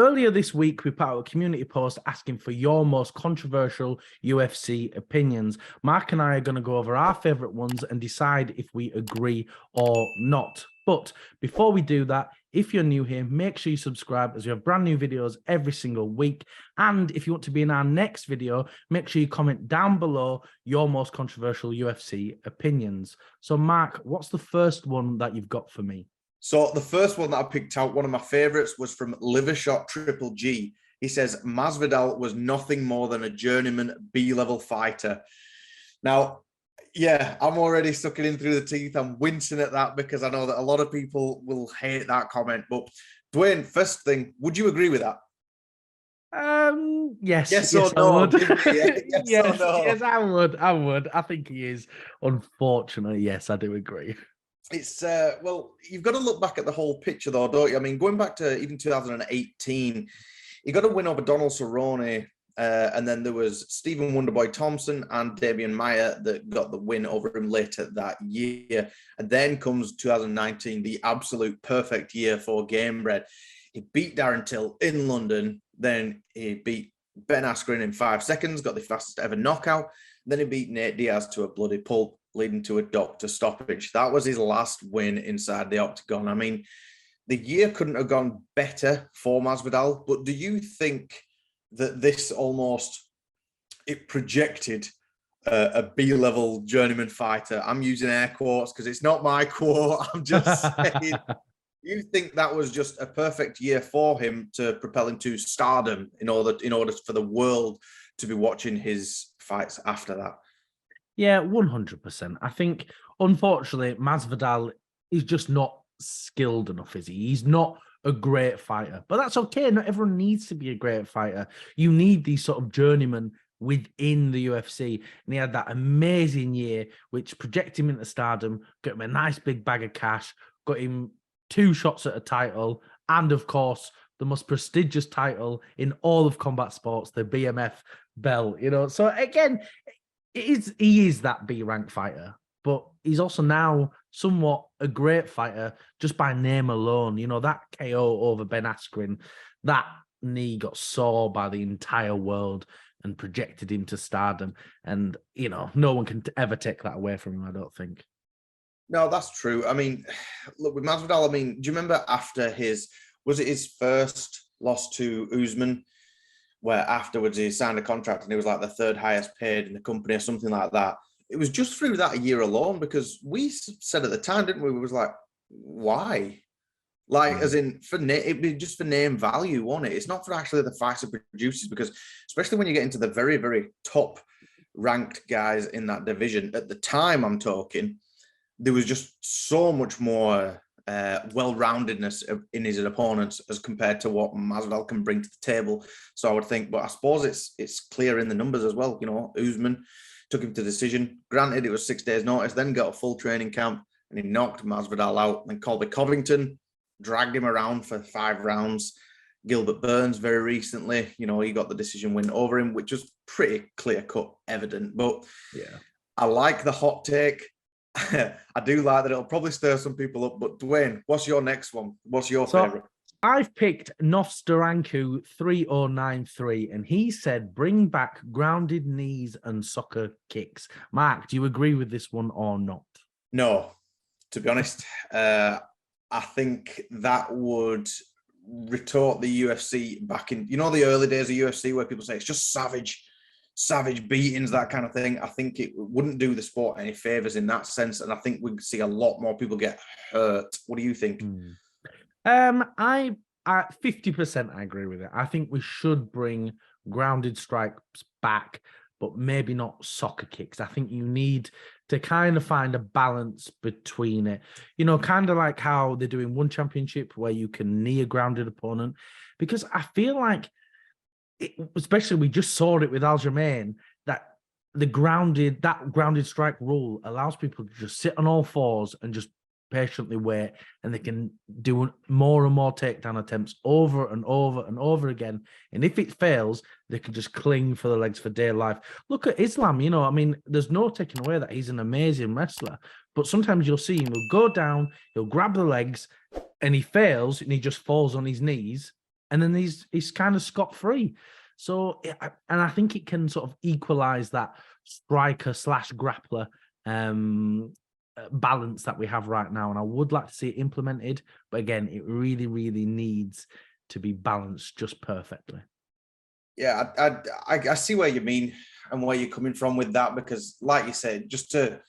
Earlier this week, we put out a community post asking for your most controversial UFC opinions. Mark and I are going to go over our favourite ones and decide if we agree or not. But before we do that, if you're new here, make sure you subscribe as we have brand new videos every single week. And if you want to be in our next video, make sure you comment down below your most controversial UFC opinions. So, Mark, what's the first one that you've got for me? So the first one that I picked out, one of my favorites, was from Livershot Triple G. He says, Masvidal was nothing more than a journeyman B-level fighter. Now, yeah, I'm already sucking in through the teeth. I'm wincing at that because I know that a lot of people will hate that comment. But Dwain, first thing, would you agree with that? Yes. Yes or no? I would. Yes or no? Yes, I would. I think he is. Unfortunately, yes, I do agree. It's well, you've got to look back at the whole picture, though, don't you? I mean, going back to even 2018, he got a win over Donald Cerrone, and then there was Stephen Wonderboy Thompson and Damian Maia that got the win over him later that year. And then comes 2019, the absolute perfect year for Gamebred. He beat Darren Till in London, then he beat Ben Askren in 5 seconds, got the fastest ever knockout. Then he beat Nate Diaz to a bloody pulp, leading to a doctor stoppage. That was his last win inside the octagon. I mean, the year couldn't have gone better for Masvidal, but do you think that this almost, it projected a B-level journeyman fighter? I'm using air quotes because it's not my quote. I'm just saying, you think that was just a perfect year for him to propel him to stardom in order for the world to be watching his fights after that? Yeah, 100%. I think, unfortunately, Masvidal is just not skilled enough, is he? He's not a great fighter, but that's okay. Not everyone needs to be a great fighter. You need these sort of journeymen within the UFC. And he had that amazing year, which projected him into stardom, got him a nice big bag of cash, got him 2 shots at a title, and of course, the most prestigious title in all of combat sports, the BMF belt, you know. So again, he is that B-rank fighter, but he's also now somewhat a great fighter just by name alone. You know, that KO over Ben Askren, that knee got saw by the entire world and projected him to stardom. And, you know, no one can ever take that away from him, I don't think. No, that's true. I mean, look, with Masvidal, I mean, do you remember after was it his first loss to Usman, where afterwards he signed a contract and he was like the 3rd highest paid in the company or something like that? It was just through that year alone, because we said at the time, didn't we? We was like, why? Like, as in, it'd be just for name value, won't it? It's not for actually the fights it produces, because especially when you get into the very, very top ranked guys in that division, at the time I'm talking, there was just so much more well-roundedness in his opponents as compared to what Masvidal can bring to the table. So I would think, but I suppose it's clear in the numbers as well. You know, Usman took him to decision. Granted, it was 6 days' notice, then got a full training camp, and he knocked Masvidal out. Then Colby Covington dragged him around for 5 rounds. Gilbert Burns very recently, you know, he got the decision win over him, which was pretty clear-cut, evident. But yeah, I like the hot take. I do like that it'll probably stir some people up. But Dwain, what's your next one? What's your favorite? I've picked Nostoranku 3093, and he said, bring back grounded knees and soccer kicks. Mark, do you agree with this one or not? No, to be honest. I think that would retort the UFC back in, you know, the early days of UFC where people say it's just savage beatings, that kind of thing. I think it wouldn't do the sport any favors in that sense, and I think we'd see a lot more people get hurt. What do you think? I 50% I agree with it. I think we should bring grounded strikes back, but maybe not soccer kicks. I think you need to kind of find a balance between it. You know, kind of like how they're doing one championship where you can knee a grounded opponent, because I feel like, especially we just saw it with Aljamain, that grounded strike rule allows people to just sit on all fours and just patiently wait, and they can do more and more takedown attempts over and over and over again. And if it fails, they can just cling for the legs for dear life. Look at Islam, you know, I mean, there's no taking away that he's an amazing wrestler, but sometimes you'll see him, he'll go down, he'll grab the legs, and he fails, and he just falls on his knees, and then he's kind of scot-free. So, and I think it can sort of equalize that striker/grappler balance that we have right now. And I would like to see it implemented, but again, it really, really needs to be balanced just perfectly. Yeah, I see where you mean and where you're coming from with that, because like you said, just to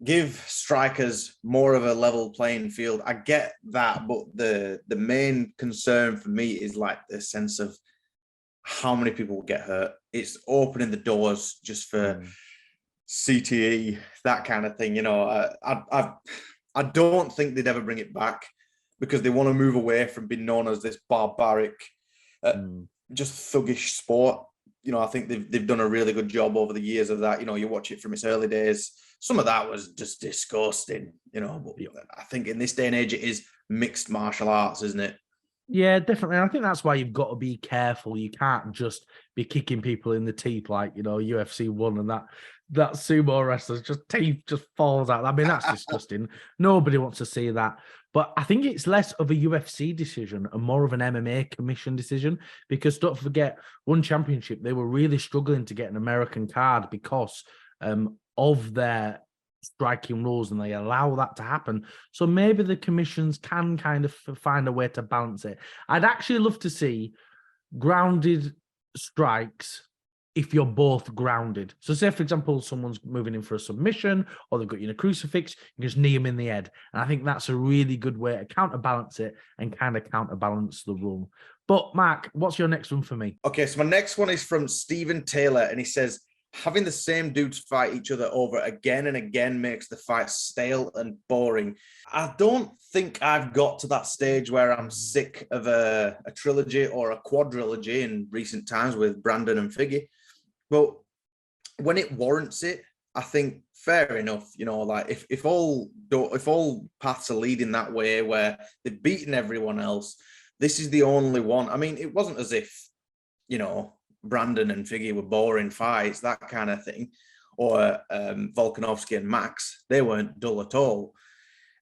give strikers more of a level playing field, I get that, but the main concern for me is like the sense of how many people will get hurt. It's opening the doors just for CTE, that kind of thing. You know, I don't think they'd ever bring it back because they want to move away from being known as this barbaric, just thuggish sport. You know, I think they've done a really good job over the years of that. You know, you watch it from its early days. Some of that was just disgusting, you know, but I think in this day and age, it is mixed martial arts, isn't it? Yeah, definitely. I think that's why you've got to be careful. You can't just be kicking people in the teeth like, you know, UFC 1 and that sumo wrestler's just teeth just falls out. I mean, that's disgusting. Nobody wants to see that. But I think it's less of a UFC decision and more of an MMA commission decision, because don't forget, one championship, they were really struggling to get an American card because of their striking rules, and they allow that to happen. So maybe the commissions can kind of find a way to balance it. I'd actually love to see grounded strikes if you're both grounded. So say, for example, someone's moving in for a submission or they've got you in a crucifix, you just knee them in the head. And I think that's a really good way to counterbalance it and kind of counterbalance the rule. But Mark, what's your next one for me? Okay, so my next one is from Stephen Taylor, and he says, having the same dudes fight each other over again and again makes the fight stale and boring. I don't think I've got to that stage where I'm sick of a trilogy or a quadrilogy in recent times with Brandon and Figgy. But when it warrants it, I think fair enough. You know, like if all paths are leading that way where they've beaten everyone else, this is the only one. I mean, it wasn't as if, you know, Brandon and Figgy were boring fights, that kind of thing, or Volkanovski and Max, they weren't dull at all.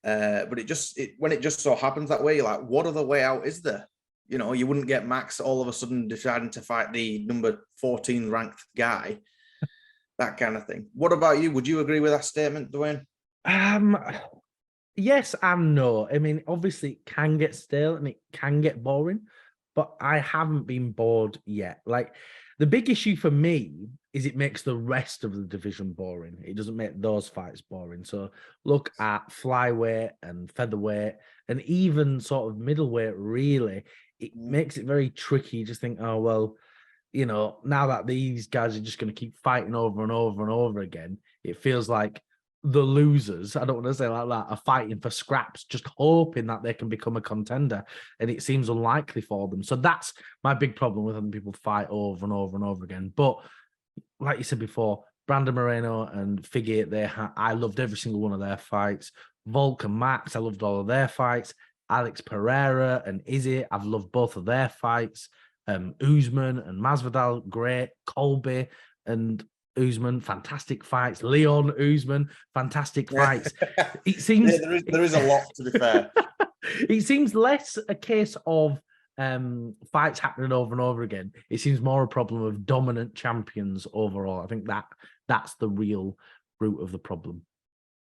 But when it just so happens that way, you're like, what other way out is there? You know, you wouldn't get Max all of a sudden deciding to fight the number 14 ranked guy, that kind of thing. What about you? Would you agree with that statement, Dwayne? Yes and no. I mean, obviously it can get stale and it can get boring, but I haven't been bored yet. Like, the big issue for me is it makes the rest of the division boring. It doesn't make those fights boring. So look at flyweight and featherweight and even sort of middleweight, really. It makes it very tricky. You just think, oh, well, you know, now that these guys are just going to keep fighting over and over and over again, it feels like the losers, I don't want to say like that, are fighting for scraps, just hoping that they can become a contender. And it seems unlikely for them. So that's my big problem with having people fight over and over and over again. But like you said before, Brandon Moreno and Figgy, I loved every single one of their fights. Volk and Max, I loved all of their fights. Alex Pereira and Izzy, I've loved both of their fights. Usman and Masvidal, great. Colby and Usman, fantastic fights. Leon Usman, fantastic fights. It seems there is a lot, to be fair. It seems less a case of fights happening over and over again. It seems more a problem of dominant champions overall. I think that's the real root of the problem.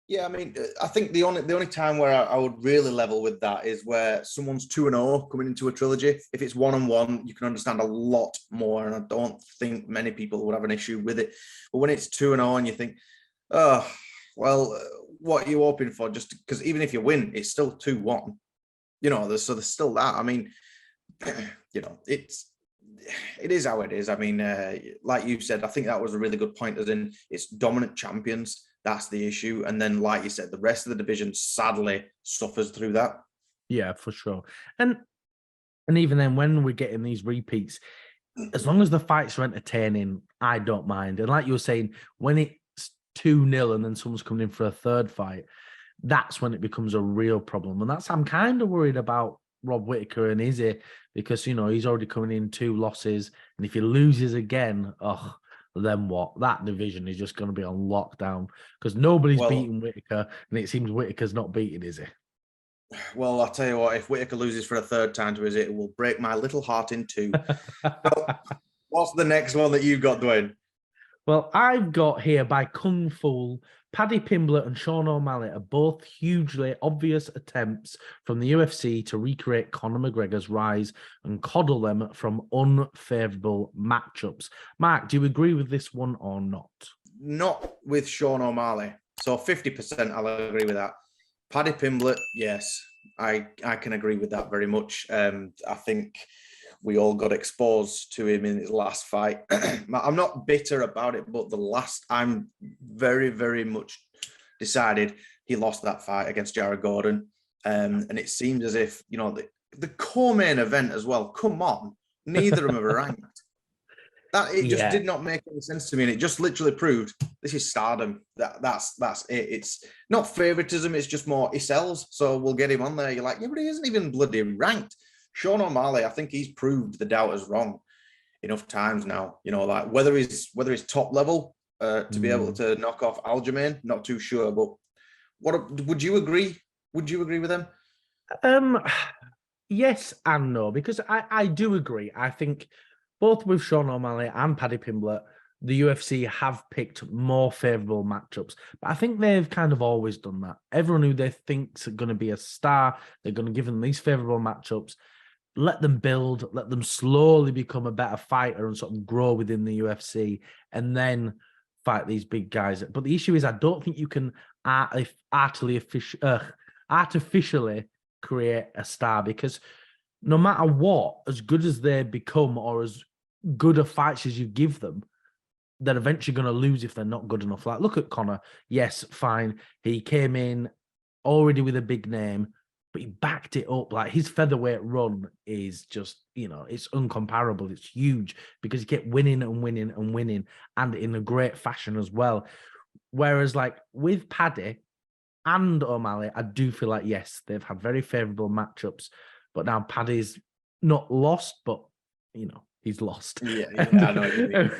Yeah, I mean, I think the only time where I would really level with that is where someone's 2-0 coming into a trilogy. If it's 1-on-1, you can understand a lot more, and I don't think many people would have an issue with it. But when it's 2-0 and you think, oh, well, what are you hoping for? Just because even if you win, it's still 2-1. You know, there's still that. I mean, you know, it is how it is. I mean, like you said, I think that was a really good point, as in it's dominant champions. That's the issue. And then, like you said, the rest of the division sadly suffers through that. Yeah, for sure. And even then, when we're getting these repeats, as long as the fights are entertaining, I don't mind. And like you were saying, when it's 2-0 and then someone's coming in for a third fight, that's when it becomes a real problem. And I'm kind of worried about Rob Whittaker and Izzy, because, you know, he's already coming in 2 losses. And if he loses again, then what? That division is just going to be on lockdown because nobody's beating Whittaker, and it seems Whittaker's not beating, is he? Well, I'll tell you what, if Whitaker loses for a third time to Izzy, it will break my little heart in two. So, what's the next one that you've got, Dwayne? Well, I've got here by Kung Fu, Paddy Pimblett and Sean O'Malley are both hugely obvious attempts from the UFC to recreate Conor McGregor's rise and coddle them from unfavourable matchups. Mark, do you agree with this one or not? Not with Sean O'Malley. So 50% I'll agree with that. Paddy Pimblett, yes, I can agree with that very much. I think we all got exposed to him in his last fight. I'm not bitter about it, but I'm very, very much decided he lost that fight against Jared Gordon. And it seems as if, the co-main event as well, come on, neither of them are ranked. It just did not make any sense to me, and it just literally proved this is stardom. That's it. It's not favoritism. It's just more he sells, so we'll get him on there. You're like, yeah, but he isn't even bloody ranked. Sean O'Malley, I think he's proved the doubters wrong enough times now. Like whether he's top level to be able to knock off Aljamain, not too sure. But would you agree? Would you agree with him? Yes and no, because I do agree. I think both with Sean O'Malley and Paddy Pimblett, the UFC have picked more favourable matchups. But I think they've kind of always done that. Everyone who they think's going to be a star, they're going to give them these favourable matchups, let them build, let them slowly become a better fighter and sort of grow within the UFC, and then fight these big guys. But the issue is, I don't think you can artificially create a star, because no matter what, as good as they become or as good a fights as you give them, they're eventually going to lose if they're not good enough. Like, look at Conor. Yes, fine. He came in already with a big name, but he backed it up. Like, his featherweight run is just, it's incomparable. It's huge because he kept winning and winning and winning, and in a great fashion as well. Whereas, like, with Paddy and O'Malley, I do feel like, yes, they've had very favourable matchups, but now Paddy's not lost, but, he's lost. Yeah, I know what you mean.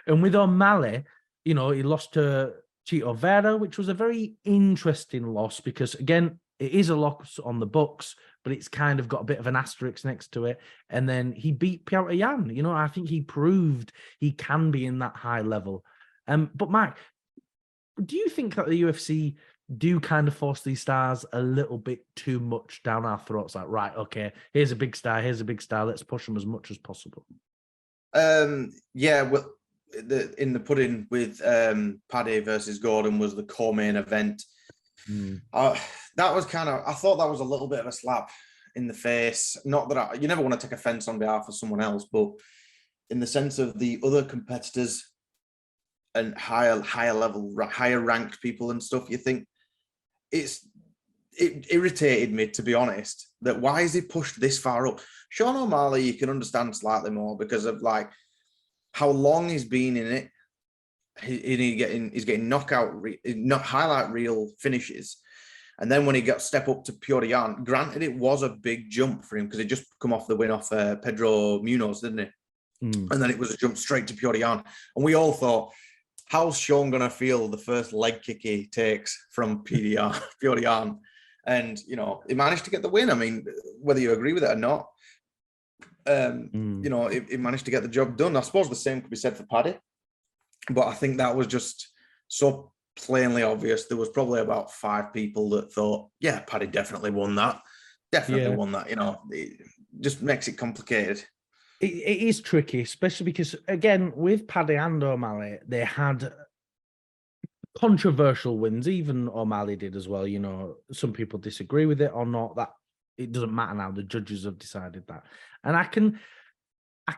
And with O'Malley, he lost to Chito Vera, which was a very interesting loss because, again, it is a loss on the books, but it's kind of got a bit of an asterisk next to it. And then he beat Petr Yan. I think he proved he can be in that high level. But Mike, do you think that the UFC do kind of force these stars a little bit too much down our throats? Like, right, okay, here's a big star, let's push them as much as possible. Yeah, well, in the pudding with Paddy versus Gordon was the co-main event. That was I thought that was a little bit of a slap in the face. Not that you never want to take offense on behalf of someone else, but in the sense of the other competitors and higher level, higher ranked people and stuff, you think it irritated me, to be honest, that why is he pushed this far up? Sean O'Malley, you can understand slightly more because of like how long he's been in it. He's getting knockout, not highlight reel finishes. And then when he got step up to Petr Yan, granted it was a big jump for him because he just come off the win off Pedro Munoz, didn't it? And then it was a jump straight to Petr Yan. And we all thought, how's Sean going to feel the first leg kick he takes from Petr Yan? And, he managed to get the win. I mean, whether you agree with it or not, he managed to get the job done. I suppose the same could be said for Paddy. But I think that was just so plainly obvious. There was probably about 5 people that thought, yeah, Paddy definitely won that. Won that. It just makes it complicated. It is tricky, especially because, again, with Paddy and O'Malley, they had controversial wins. Even O'Malley did as well. Some people disagree with it or not. That it doesn't matter now. The judges have decided that. And I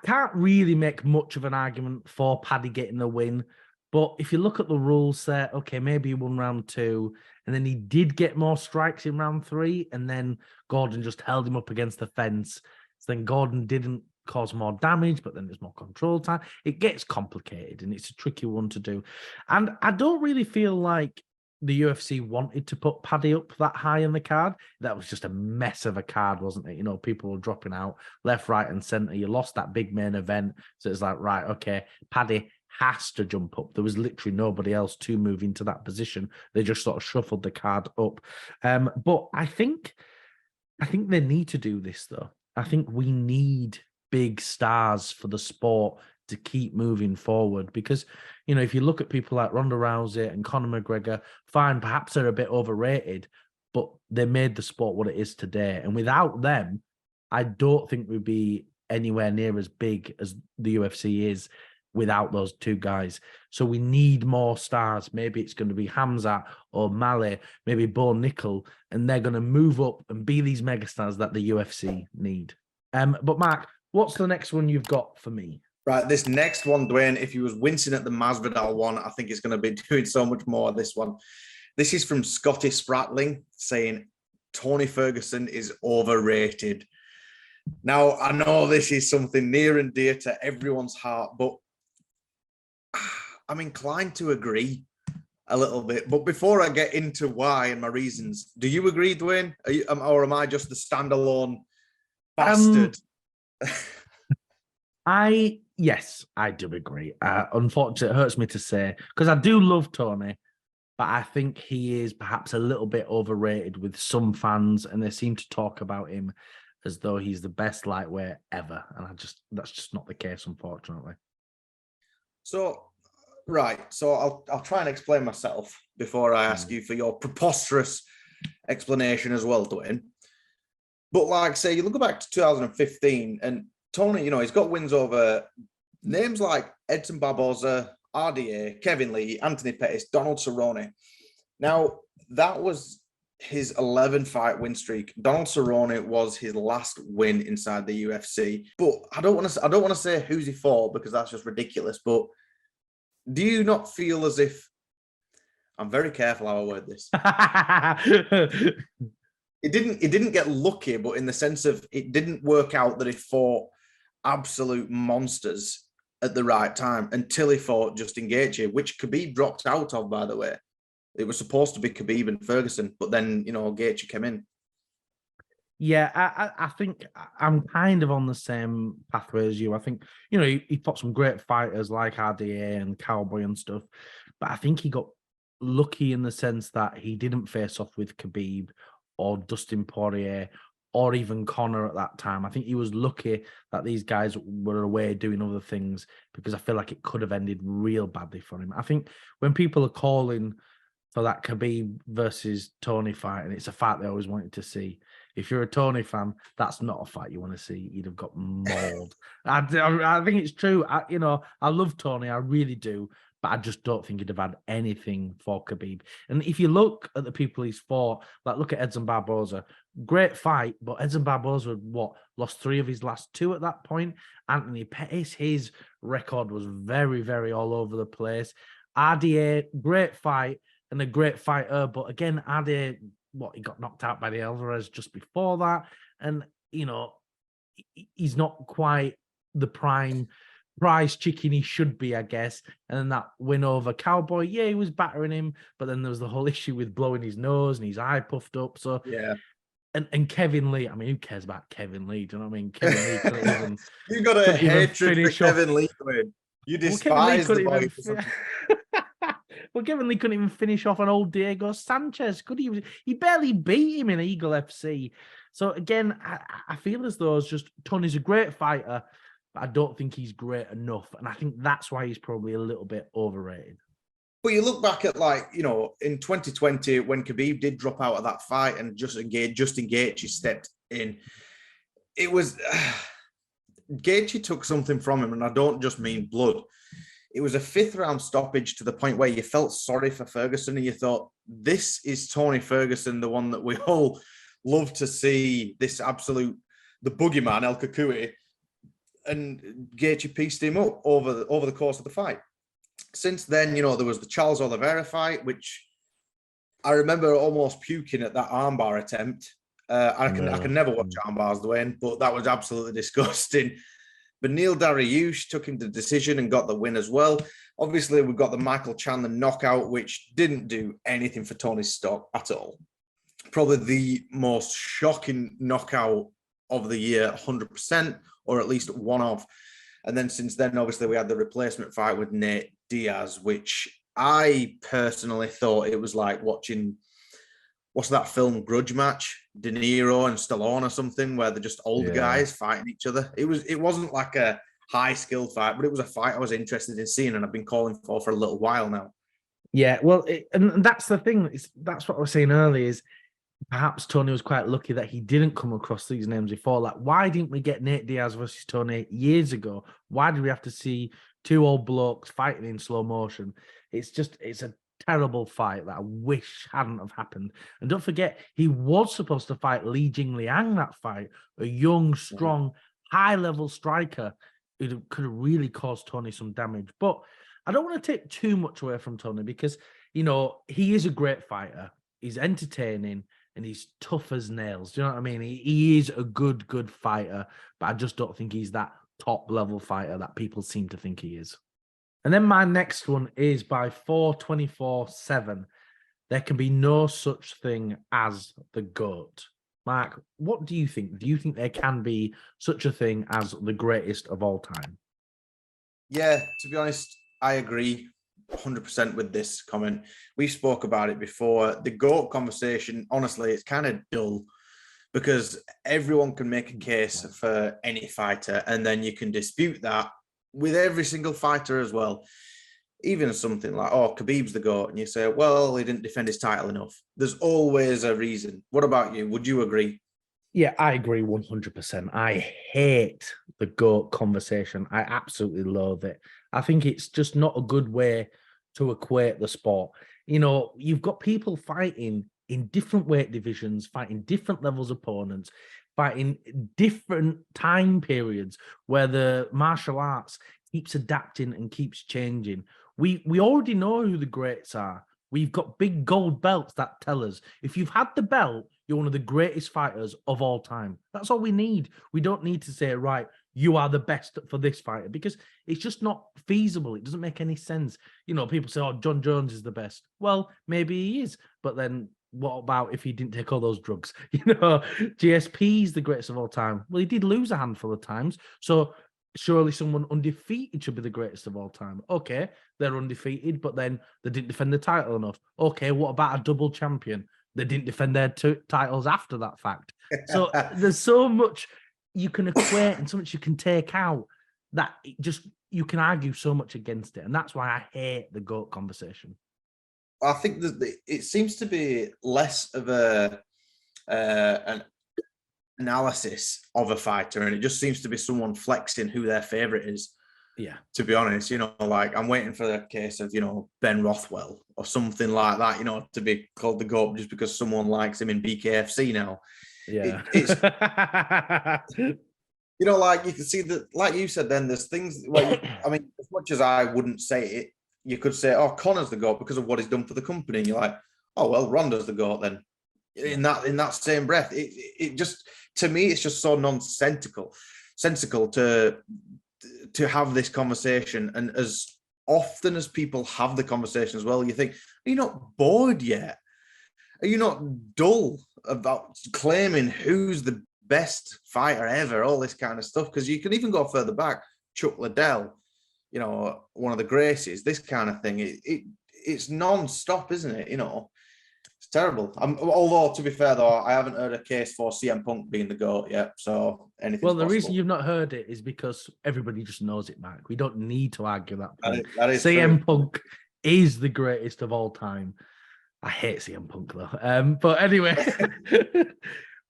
can't really make much of an argument for Paddy getting the win. But if you look at the rule set, okay, maybe he won round 2, and then he did get more strikes in round 3, and then Gordon just held him up against the fence. So then Gordon didn't cause more damage, but then there's more control time. It gets complicated, and it's a tricky one to do. And I don't really feel like the UFC wanted to put Paddy up that high in the card. That was just a mess of a card, wasn't it? People were dropping out left, right, and center. You lost that big main event. So it's like, right, okay, Paddy has to jump up. There was literally nobody else to move into that position. They just sort of shuffled the card up. But I think I think they need to do this, though. I think we need big stars for the sport to keep moving forward because, if you look at people like Ronda Rousey and Conor McGregor, fine, perhaps they're a bit overrated, but they made the sport what it is today. And without them, I don't think we'd be anywhere near as big as the UFC is without those two guys. So we need more stars. Maybe it's going to be Hamzat or Mali, maybe Bo Nickel, and they're going to move up and be these megastars that the UFC need. But Mark, what's the next one you've got for me? Right, this next one, Dwain, if he was wincing at the Masvidal one, I think he's going to be doing so much more this one. This is from Scotty Spratling saying Tony Ferguson is overrated. Now, I know this is something near and dear to everyone's heart, but I'm inclined to agree a little bit. But before I get into why and my reasons, do you agree, Dwain? Or am I just the standalone bastard? Yes, I do agree. Unfortunately, it hurts me to say, because I do love Tony, but I think he is perhaps a little bit overrated with some fans, and they seem to talk about him as though he's the best lightweight ever. And that's just not the case, unfortunately. So, right. So I'll try and explain myself before I ask you for your preposterous explanation as well, Dwain. But like, say, you look back to 2015 and Tony, he's got wins over names like Edson Barboza, RDA, Kevin Lee, Anthony Pettis, Donald Cerrone. Now, that was his 11-fight win streak. Donald Cerrone was his last win inside the UFC. But I don't want to say who's he fought because that's just ridiculous. But do you not feel as if I'm very careful how I word this? It didn't get lucky, but in the sense of it didn't work out that he fought absolute monsters at the right time until he fought Justin Gaethje, which Khabib dropped out of, by the way. It was supposed to be Khabib and Ferguson, but then, Gaethje came in. Yeah, I think I'm kind of on the same pathway as you. I think, he fought some great fighters like RDA and Cowboy and stuff, but I think he got lucky in the sense that he didn't face off with Khabib or Dustin Poirier or even Conor at that time. I think he was lucky that these guys were away doing other things because I feel like it could have ended real badly for him. I think when people are calling for that Khabib versus Tony fight, and it's a fight they always wanted to see, if you're a Tony fan, that's not a fight you want to see. You'd have got mauled. I think it's true. I love Tony. I really do. But I just don't think he'd have had anything for Khabib. And if you look at the people he's fought, like look at Edson Barboza, great fight, but Edson Barboza had lost 3 of his last 2 at that point. Anthony Pettis, his record was very, very all over the place. RDA, great fight and a great fighter, but again, RDA, he got knocked out by the Alvarez just before that. And, he's not quite the prize chicken he should be, I guess. And then that win over Cowboy, he was battering him, but then there was the whole issue with blowing his nose and his eye puffed up. So yeah. And Kevin Lee, I mean, who cares about Kevin Lee? Do you know what I mean? Kevin Lee couldn't even. You got a hatred for Kevin Lee. You despise the boy. Well, Kevin Lee couldn't even finish off an old Diego Sanchez, could he? He barely beat him in Eagle FC. So again, I feel as though Tony's a great fighter, but I don't think he's great enough. And I think that's why he's probably a little bit overrated. But you look back at in 2020 when Khabib did drop out of that fight and Justin Gaethje stepped in, it was Gaethje took something from him, and I don't just mean blood. It was a 5th round stoppage to the point where you felt sorry for Ferguson and you thought, this is Tony Ferguson, the one that we all love to see, the boogeyman, El Kakui, and Gaethje pieced him up over the course of the fight. Since then, there was the Charles Oliveira fight, which I remember almost puking at that armbar attempt. I can never watch armbars, Dwain, but that was absolutely disgusting. But Neil Dariush took him to decision and got the win as well. Obviously, we've got the Michael Chandler knockout, which didn't do anything for Tony's stock at all. Probably the most shocking knockout of the year, 100%, or at least one of. And then since then, obviously, we had the replacement fight with Nate Diaz, which I personally thought it was like watching, what's that film, Grudge Match? De Niro and Stallone or something, where they're just old guys fighting each other. It wasn't like a high skilled fight, but it was a fight I was interested in seeing, and I've been calling for a little while now. Yeah, well, and that's the thing. That's what I was saying earlier is perhaps Tony was quite lucky that he didn't come across these names before. Like, why didn't we get Nate Diaz versus Tony years ago? Why did we have to see two old blokes fighting in slow motion? It's a terrible fight that I wish hadn't have happened. And don't forget, he was supposed to fight Li Jingliang that fight, a young, strong, high-level striker who could have really caused Tony some damage. But I don't want to take too much away from Tony because, you know, he is a great fighter. He's entertaining and he's tough as nails. Do you know what I mean? He is a good fighter, but I just don't think he's that top-level fighter that people seem to think he is. And then my next one is by 424-7. There can be no such thing as the GOAT. Mark, what do you think? Do you think there can be such a thing as the greatest of all time? Yeah, to be honest, I agree 100% with this comment. We spoke about it before. The GOAT conversation, honestly, it's kind of dull because everyone can make a case for any fighter, and then you can dispute that with every single fighter as well. Even something like, oh, Khabib's the GOAT, and you say, well, he didn't defend his title enough. There's always a reason. What about you? Would you agree? Yeah, I agree 100%. I hate the GOAT conversation. I absolutely loathe it. I think it's just not a good way to equate the sport. You know, you've got people fighting in different weight divisions, fighting different levels of opponents, fighting different time periods where the martial arts keeps adapting and keeps changing. We already know who the greats are. We've got big gold belts that tell us if you've had the belt, you're one of the greatest fighters of all time. That's all we need. We don't need to say, right, you are the best for this fighter, because it's just not feasible. It doesn't make any sense. You know, people say, oh, John Jones is the best. Well, maybe he is, but then what about if he didn't take all those drugs? You know, GSP is the greatest of all time. Well, he did lose a handful of times. So surely someone undefeated should be the greatest of all time. Okay, they're undefeated, but then they didn't defend the title enough. Okay, what about a double champion? They didn't defend their two titles after that fact. So there's so much you can equate and so much you can take out that you can argue so much against it. And that's why I hate the GOAT conversation. I think that it seems to be less of an analysis of a fighter, and it just seems to be someone flexing who their favorite is. Yeah, to be honest, you know, like I'm waiting for the case of, you know, Ben Rothwell or something like that, you know, to be called the GOAT just because someone likes him in BKFC now. Yeah, it's you know, like you can see that, like you said, then there's things where I mean, as much as I wouldn't say it, you could say, oh, Connor's the GOAT because of what he's done for the company, and you're like, oh well, Ronda's the GOAT then. In that same breath, it just, to me, it's just so nonsensical to have this conversation. And as often as people have the conversation as well, you think, are you not bored yet? Are you not dull about claiming who's the best fighter ever, all this kind of stuff? Because you can even go further back, Chuck Liddell, you know, one of the Gracies, this kind of thing. It's non-stop, isn't it? You know, it's terrible. Although, to be fair, though, I haven't heard a case for CM Punk being the GOAT yet. So anything. Well, the reason you've not heard it is because everybody just knows it, Mark. We don't need to argue that point. That is CM true. Punk is the greatest of all time. I hate CM Punk, though. But anyway,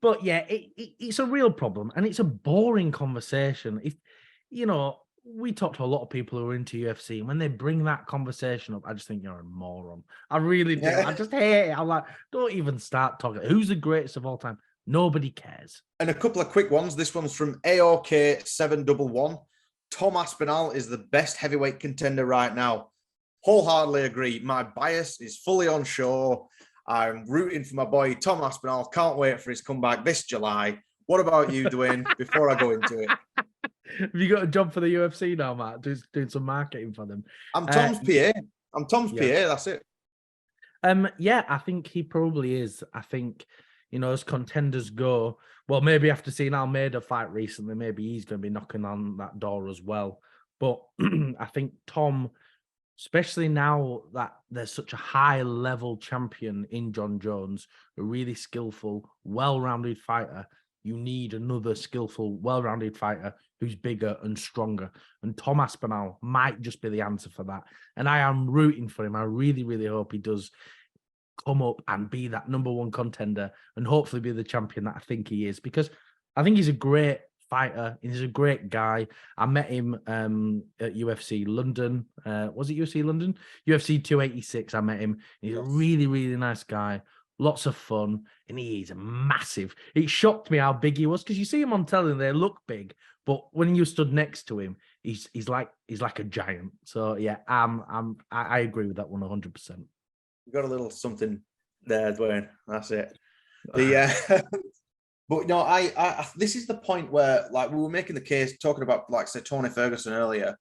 but yeah, it's a real problem, and it's a boring conversation. If you know, we talk to a lot of people who are into UFC, and when they bring that conversation up, I just think you're a moron. I really do. I just hate it. I'm like, don't even start talking. Who's the greatest of all time? Nobody cares. And a couple of quick ones. This one's from AOK711. Tom Aspinall is the best heavyweight contender right now. Wholeheartedly agree. My bias is fully on show. I'm rooting for my boy Tom Aspinall. Can't wait for his comeback this July. What about you, Dwayne, before I go into it? Have you got a job for the UFC now, Matt? Doing some marketing for them. I'm Tom's PA. I'm Tom's PA. That's it. Yeah, I think he probably is. I think, you know, as contenders go, well, maybe after seeing Almeida fight recently, maybe he's going to be knocking on that door as well. But I think Tom especially now that there's such a high level champion in John Jones, a really skillful, well-rounded fighter. You need another skillful, well-rounded fighter who's bigger and stronger. And Tom Aspinall might just be the answer for that. And I am rooting for him. I really, really hope he does come up and be that number one contender and hopefully be the champion that I think he is, because I think he's a great fighter. He's a great guy. I met him at UFC London. Was it UFC London? UFC 286. I met him. He's a really, really nice guy. Lots of fun, and he is massive. It shocked me how big he was, because you see him on telly and they look big, but when you stood next to him, he's like a giant. So yeah, I agree with that one 100%. You got a little something there, Dwain. That's it. The but no, I this is the point where, like, we were making the case, talking about, like, say, Tony Ferguson earlier.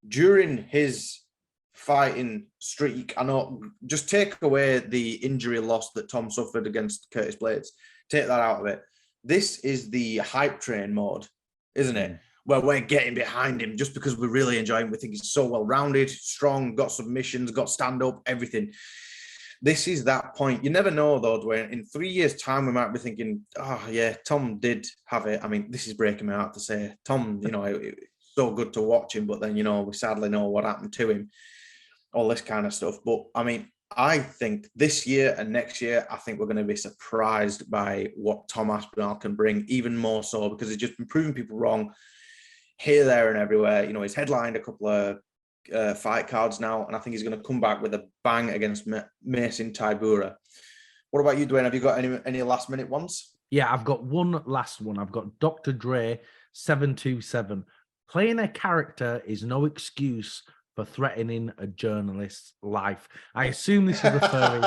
During his fighting streak, I know, just take away the injury loss that Tom suffered against Curtis Blades, take that out of it. This is the hype train mode, isn't it? Where we're getting behind him just because we really enjoy him. We think he's so well-rounded, strong, got submissions, got stand-up, everything. This is that point. You never know, though, Dwain. In 3 years' time, we might be thinking, oh, yeah, Tom did have it. I mean, this is breaking my heart to say. Tom, it's so good to watch him, but then, we sadly know what happened to him, all this kind of stuff. But, I mean, I think this year and next year, I think we're going to be surprised by what Tom Aspinall can bring, even more so, because he's just been proving people wrong here, there, and everywhere. He's headlined a couple of fight cards now, and I think he's going to come back with a bang against Mason Tybura. What about you, Dwain? Have you got any last minute ones? Yeah, I've got one last one. I've got Dr. Dre 727. Playing a character is no excuse for threatening a journalist's life. I assume this is referring.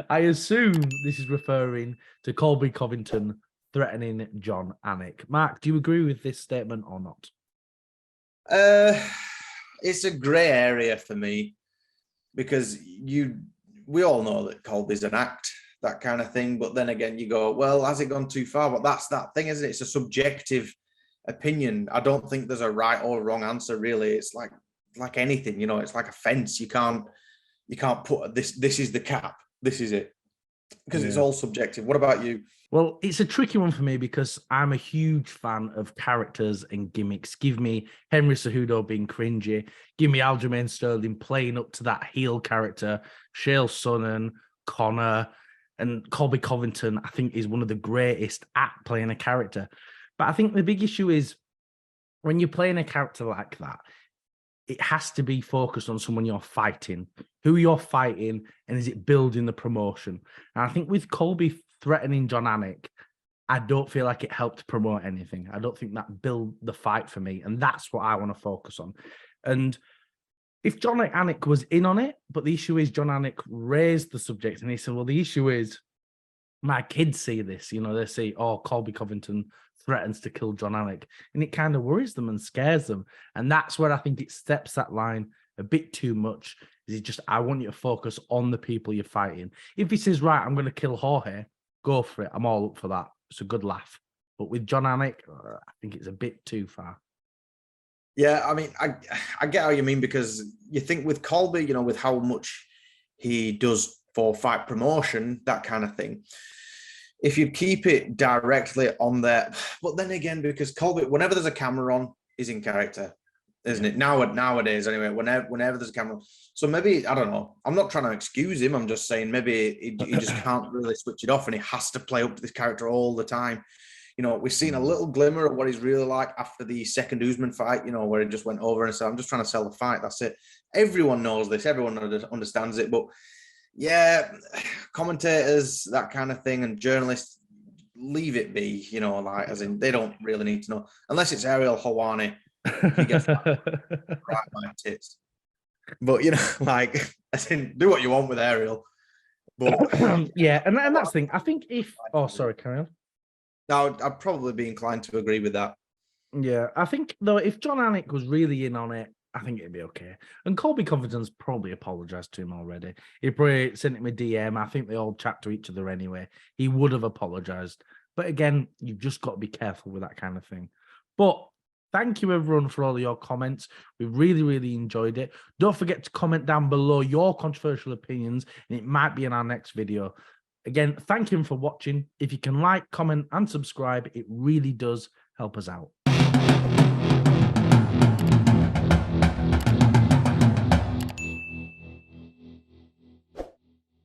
I assume this is referring to Colby Covington threatening John Anik. Mark, do you agree with this statement or not? It's a grey area for me, because we all know that Colby's an act, that kind of thing. But then again, you go, well, has it gone too far? But that's that thing, isn't it? It's a subjective opinion. I don't think there's a right or wrong answer, really. It's like anything, it's like a fence. You can't put this is the cap, this is it, because it's all subjective. What about you? Well, it's a tricky one for me, because I'm a huge fan of characters and gimmicks. Give me Henry Cejudo being cringy. Give me Aljamain Sterling playing up to that heel character. Chael Sonnen, Connor, and Colby Covington, I think, is one of the greatest at playing a character. But I think the big issue is when you're playing a character like that, it has to be focused on someone you're fighting, who you're fighting, and is it building the promotion? And I think with Colby threatening John Anik, I don't feel like it helped promote anything. I don't think that built the fight for me, and that's what I want to focus on. And if John Anik was in on it, but the issue is John Anik raised the subject, and he said, well, the issue is my kids see this, they see, oh, Colby Covington threatens to kill John Anik, and it kind of worries them and scares them. And that's where I think it steps that line a bit too much. Is it just, I want you to focus on the people you're fighting. If he says, right, I'm going to kill Jorge, go for it. I'm all up for that. It's a good laugh. But with John Anik, I think it's a bit too far. Yeah, I mean, I get how you mean, because you think with Colby, with how much he does for fight promotion, that kind of thing, if you keep it directly on there, but then again, because Colby, whenever there's a camera on, is in character, isn't it? Nowadays, anyway, whenever there's a camera. So maybe, I don't know, I'm not trying to excuse him. I'm just saying maybe he just can't really switch it off, and he has to play up to this character all the time. We've seen a little glimmer of what he's really like after the second Usman fight, where he just went over and said, I'm just trying to sell the fight. That's it. Everyone knows this. Everyone understands it. But yeah, commentators, that kind of thing, and journalists, leave it be, as in, they don't really need to know. Unless it's Ariel Helwani. He gets right my tits. But, as in, do what you want with Ariel. But yeah, and that's the thing. I think if... Oh, sorry, carry on. No, I'd probably be inclined to agree with that. Yeah, I think, though, if John Anik was really in on it, I think it'd be okay. And Colby Covington's probably apologised to him already. He probably sent him a DM. I think they all chat to each other anyway. He would have apologised. But again, you've just got to be careful with that kind of thing. But Thank you, everyone, for all of your comments. We really, really enjoyed it. Don't forget to comment down below your controversial opinions, and it might be in our next video. Again, thank you for watching. If you can like, comment, and subscribe, it really does help us out.